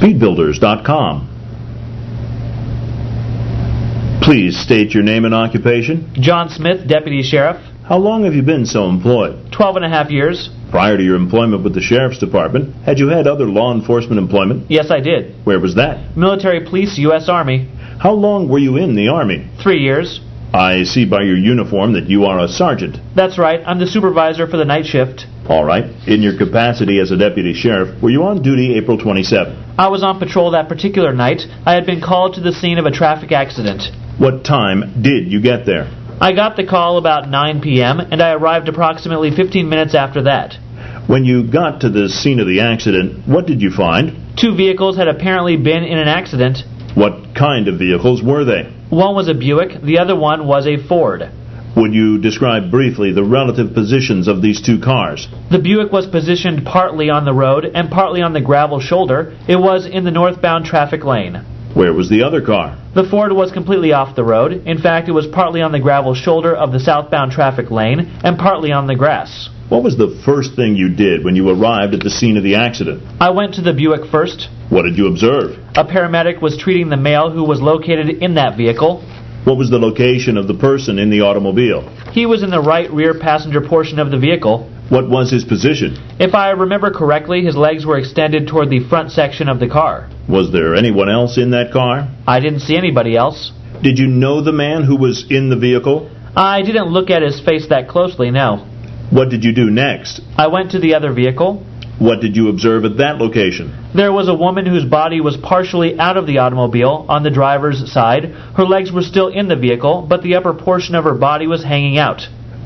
Speedbuilders.com. Please state your name and occupation. John Smith, Deputy Sheriff. How long have you been so employed? 12.5 years. Prior to your employment with the Sheriff's Department, had you had other law enforcement employment? Yes, I did. Where was that? Military Police, U.S. Army. How long were you in the Army? 3 years. I see by your uniform that you are a sergeant. That's right. I'm the supervisor for the night shift. All right. In your capacity as a deputy sheriff, were you on duty April 27? I was on patrol that particular night. I had been called to the scene of a traffic accident. What time did you get there? I got the call about 9 p.m., and I arrived approximately 15 minutes after that. When you got to the scene of the accident, what did you find? 2 vehicles had apparently been in an accident. What kind of vehicles were they? One was a Buick, the other one was a Ford. Would you describe briefly the relative positions of these 2 cars? The Buick was positioned partly on the road and partly on the gravel shoulder. It was in the northbound traffic lane. Where was the other car? The Ford was completely off the road. In fact, it was partly on the gravel shoulder of the southbound traffic lane and partly on the grass. What was the first thing you did when you arrived at the scene of the accident? I went to the Buick first. What did you observe? A paramedic was treating the male who was located in that vehicle. What was the location of the person in the automobile? He was in the right rear passenger portion of the vehicle. What was his position? If I remember correctly, his legs were extended toward the front section of the car. Was there anyone else in that car? I didn't see anybody else. Did you know the man who was in the vehicle? I didn't look at his face that closely, no. What did you do next? I went to the other vehicle. What did you observe at that location? There was a woman whose body was partially out of the automobile on the driver's side. Her legs were still in the vehicle, but the upper portion of her body was hanging out.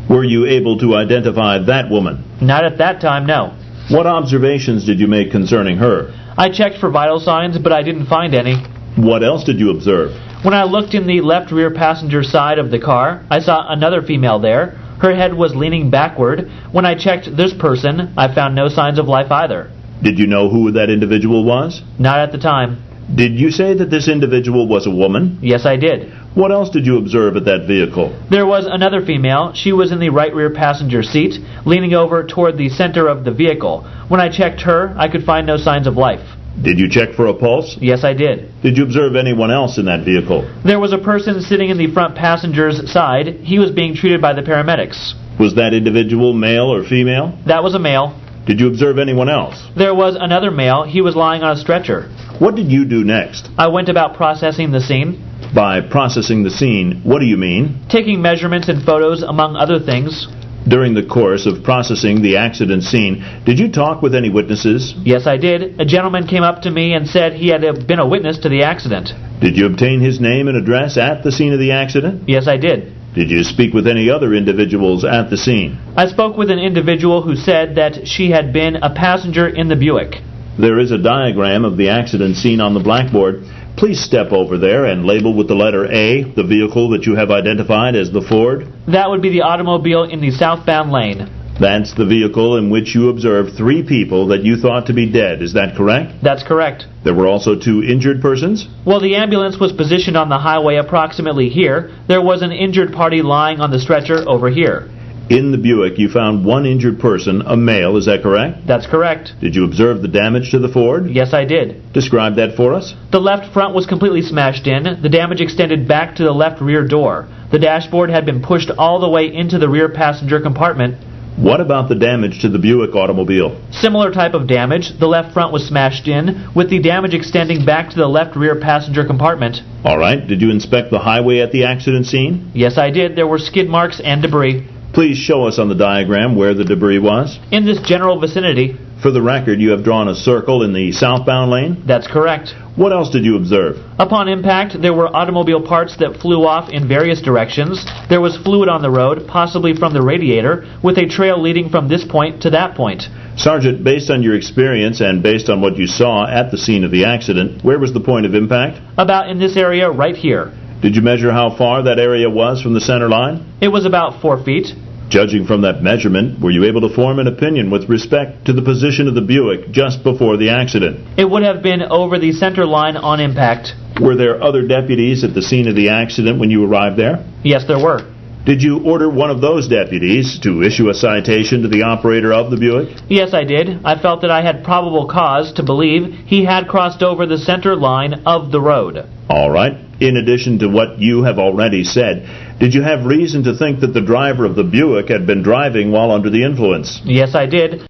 Were you able to identify that woman? Not at that time, no. What observations did you make concerning her? I checked for vital signs, but I didn't find any. What else did you observe? When I looked in the left rear passenger side of the car, I saw another female there. Her head was leaning backward. When I checked this person, I found no signs of life either. Did you know who that individual was? Not at the time. Did you say that this individual was a woman? Yes, I did. What else did you observe at that vehicle? There was another female. She was in the right rear passenger seat, leaning over toward the center of the vehicle. When I checked her, I could find no signs of life. Did you check for a pulse? Yes, I did. Did you observe anyone else in that vehicle? There was a person sitting in the front passenger's side. He was being treated by the paramedics. Was that individual male or female? That was a male. Did you observe anyone else? There was another male. He was lying on a stretcher. What did you do next? I went about processing the scene. By processing the scene, what do you mean? Taking measurements and photos, among other things. During the course of processing the accident scene, did you talk with any witnesses? Yes, I did. A gentleman came up to me and said he had been a witness to the accident. Did you obtain his name and address at the scene of the accident? Yes, I did. Did you speak with any other individuals at the scene? I spoke with an individual who said that she had been a passenger in the Buick. There is a diagram of the accident scene on the blackboard. Please step over there and label with the letter A the vehicle that you have identified as the Ford. That would be the automobile in the southbound lane. That's the vehicle in which you observed 3 people that you thought to be dead. Is that correct? That's correct. There were also 2 injured persons? Well, the ambulance was positioned on the highway approximately here. There was an injured party lying on the stretcher over here. In the Buick, you found 1 injured person, a male. Is that correct? That's correct. Did you observe the damage to the Ford? Yes, I did. Describe that for us. The left front was completely smashed in. The damage extended back to the left rear door. The dashboard had been pushed all the way into the rear passenger compartment. What about the damage to the Buick automobile? Similar type of damage. The left front was smashed in, with the damage extending back to the left rear passenger compartment. All right. Did you inspect the highway at the accident scene? Yes, I did. There were skid marks and debris. Please show us on the diagram where the debris was. In this general vicinity. For the record, you have drawn a circle in the southbound lane? That's correct. What else did you observe? Upon impact, there were automobile parts that flew off in various directions. There was fluid on the road, possibly from the radiator, with a trail leading from this point to that point. Sergeant, based on your experience and based on what you saw at the scene of the accident, where was the point of impact? About in this area right here. Did you measure how far that area was from the center line? It was about 4 feet. Judging from that measurement, were you able to form an opinion with respect to the position of the Buick just before the accident? It would have been over the center line on impact. Were there other deputies at the scene of the accident when you arrived there? Yes, there were. Did you order one of those deputies to issue a citation to the operator of the Buick? Yes, I did. I felt that I had probable cause to believe he had crossed over the center line of the road. All right. In addition to what you have already said, did you have reason to think that the driver of the Buick had been driving while under the influence? Yes, I did.